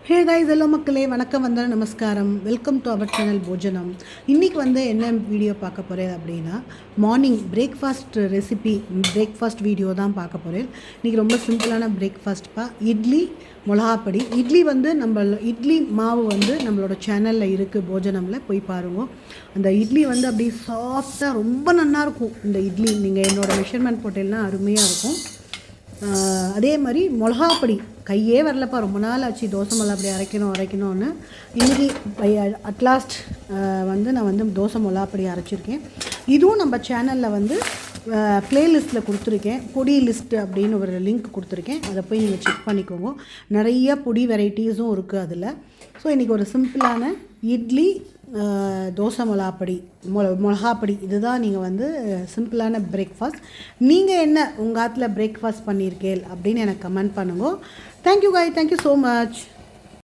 Hey guys, hello மக்களே, வணக்கம், வந்தனம், நமஸ்காரம். வெல்கம் டு அவர் சேனல் போஜனம். இன்றைக்கி என்ன வீடியோ பார்க்க போகிறேன் அப்படின்னா, morning breakfast recipe, breakfast video தான் பார்க்க போகிறேன். இன்றைக்கி ரொம்ப சிம்பிளான பிரேக்ஃபாஸ்ட்ப்பா. இட்லி மிளகாப்பொடி. இட்லி நம்ம இட்லி மாவு நம்மளோட சேனலில் இருக்குது, போஜனமில் போய் பாருங்க. அந்த இட்லி அப்படி சாஃப்டாக ரொம்ப நல்லாயிருக்கும். இந்த இட்லி நீங்கள் என்னோடய மெஷர்மெண்ட் போட்டேன்னா அருமையாக இருக்கும். அதே மாதிரி மிளகாப்பொடி கையே வரலப்பா, ரொம்ப நாள் ஆச்சு தோசை மிளகா அப்படி அரைக்கணும்னு. இன்றைக்கி அட்லாஸ்ட் நான் தோசை மிளகாப்பொடி அரைச்சிருக்கேன். இதுவும் நம்ம சேனலில் ப்ளேலிஸ்ட்டில் கொடுத்துருக்கேன். பொடி லிஸ்ட்டு அப்படின்னு ஒரு லிங்க் கொடுத்துருக்கேன், அதை போய் நீங்கள் செக் பண்ணிக்கோங்க. நிறைய பொடி வெரைட்டிஸும் இருக்குது அதில். ஸோ இன்றைக்கி ஒரு சிம்பிளான இட்லி தோசை மிளகாப்பொடி இதுதான் நீங்கள் சிம்பிளான பிரேக்ஃபாஸ்ட். நீங்கள் என்ன உங்கள் ஆற்றுல பிரேக்ஃபாஸ்ட் பண்ணியிருக்கேன் அப்படின்னு எனக்கு கமெண்ட் பண்ணுங்க. தேங்க்யூ காய், தேங்க்யூ ஸோ மச்.